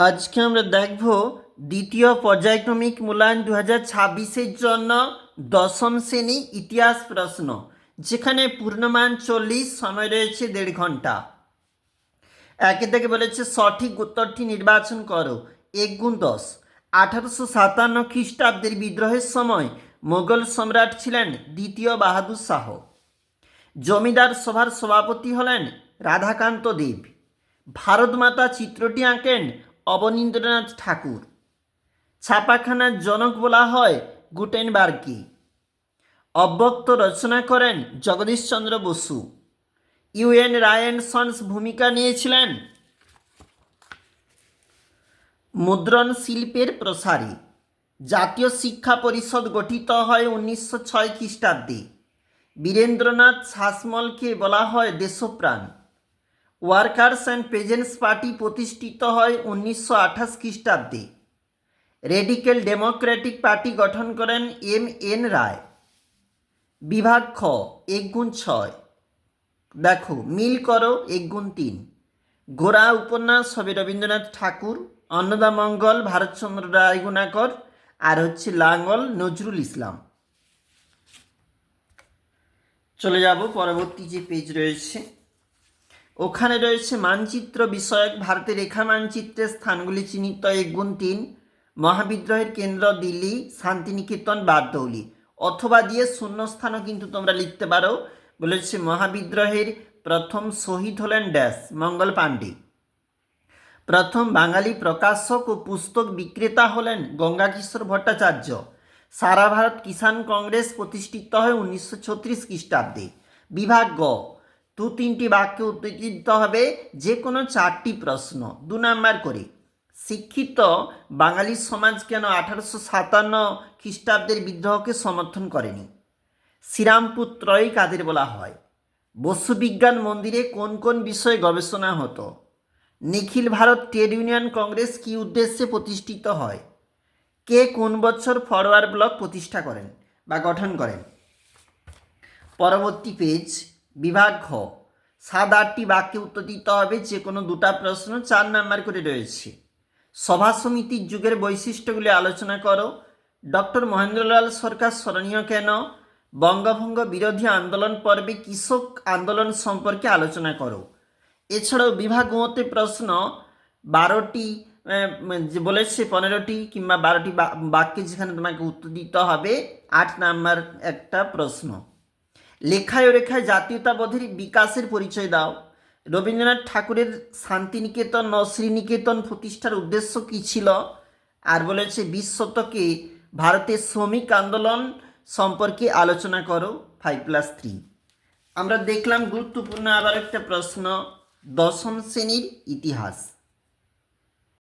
আজকে আমরা দেখব দ্বিতীয় পর্যায়ক্রমিক মূল্যায়ন 2026-এর জন্য দশম শ্রেণী ইতিহাস প্রশ্ন, যেখানে পূর্ণমান 40, সময় রয়েছে 1.5 ঘন্টা। একে থেকে বলেছে সঠিক উত্তরটি নির্বাচন করো। 1×10। 1857 খ্রিস্টাব্দের বিদ্রোহের সময় মোগল সম্রাট ছিলেন দ্বিতীয় বাহাদুর শাহ। জমিদার সভার সভাপতি হলেন রাধাকান্ত দেব। ভারত মাতা চিত্রটি আঁকেন অবনীন্দ্রনাথ ঠাকুর। ছাপাখানার জনক বলা হয় গুটেনবার্গকে। অব্যক্ত রচনা করেন Jagadish Chandra Basu. U N Ray and sons ভূমিকা নিয়েছিলেন মুদ্রণ শিল্পের প্রসারে। জাতীয় শিক্ষা পরিষদ গঠিত হয় 1906 খ্রিস্টাব্দে। বীরেন্দ্রনাথ শাসমলকে বলা হয় Deshapran. Workers and peasants party প্রতিষ্ঠিত হয় 1928 খ্রিস্টাব্দে। রেডিক্যাল ডেমোক্রেটিক পার্টি গঠন করেন এম.এন. রায়। বিভাগ খ 1×6। দেখো মিল করো 1×3। গোরা উপন্যাস হবে রবীন্দ্রনাথ ঠাকুর। অন্নদামঙ্গল ভারতচন্দ্র রায়গুণাকর। আর হচ্ছে লাঙ্গল নজরুল ইসলাম। চলে যাব পরবর্তী যে পেজ রয়েছে, ওখানে রয়েছে মানচিত্র বিষয়ক ভারতের রেখা মানচিত্রের স্থানগুলি চিহ্নিত 1×3। মহাবিদ্রোহের কেন্দ্র দিল্লি, শান্তিনিকেতন, বারদৌলি। অথবা দিয়ে শূন্যস্থানও কিন্তু তোমরা লিখতে পারো। বলেছে মহাবিদ্রোহের প্রথম শহীদ হলেন ড্যাশ মঙ্গল পাণ্ডে। প্রথম বাঙালি প্রকাশক ও পুস্তক বিক্রেতা হলেন গঙ্গাকিশোর ভট্টাচার্য। সারা ভারত কিষাণ কংগ্রেস প্রতিষ্ঠিত হয় 1936 খ্রিস্টাব্দে। বিভাগ গ 2-3টি বাক্যে উত্তর দিতে হবে, যে কোনো 4টি প্রশ্ন, 2 নাম্বার করে। শিক্ষিত বাঙালি সমাজ কেন 1857 খ্রিস্টাব্দের বিদ্রোহকে সমর্থন করেনি? শ্রীরামপুর ত্রয়ী কাদের বলা হয়? বসুবিজ্ঞান মন্দিরে কোন কোন বিষয়ে গবেষণা হতো? নিখিল ভারত ট্রেড ইউনিয়ন কংগ্রেস কী উদ্দেশ্যে প্রতিষ্ঠিত হয়? কে কোন বছর ফরওয়ার্ড ব্লক প্রতিষ্ঠা করেন বা গঠন করেন? পরবর্তী পেজ, বিভাগ ঘ 7-8টি বাক্যে উত্তর দিতে হবে, যে কোনো 2টা প্রশ্ন, 4 নাম্বার করে রয়েছে। সভা সমিতির যুগের বৈশিষ্ট্যগুলি আলোচনা করো। ডক্টর মহেন্দ্রলাল সরকার স্মরণীয় কেন? বঙ্গভঙ্গ বিরোধী আন্দোলন পর্বে কৃষক আন্দোলন সম্পর্কে আলোচনা করো। এছাড়াও বিভাগ তে প্রশ্ন 12টি যে বলেছে 15টি কিংবা 12টি বাক্যে, যেখানে তোমাকে উত্তর দিতে হবে 8 নাম্বার একটা প্রশ্ন। লেখায় ও রেখায় জাতীয়তাবোধের বিকাশের পরিচয় দাও। রবীন্দ্রনাথ ঠাকুরের শান্তিনিকেতন ও শ্রীনিকেতন প্রতিষ্ঠার উদ্দেশ্য কী ছিল? আর বলেছে 20 শতকে ভারতের শ্রমিক আন্দোলন সম্পর্কে আলোচনা করো। 5+3। আমরা দেখলাম গুরুত্বপূর্ণ আবার একটা প্রশ্ন, দশম শ্রেণীর ইতিহাস।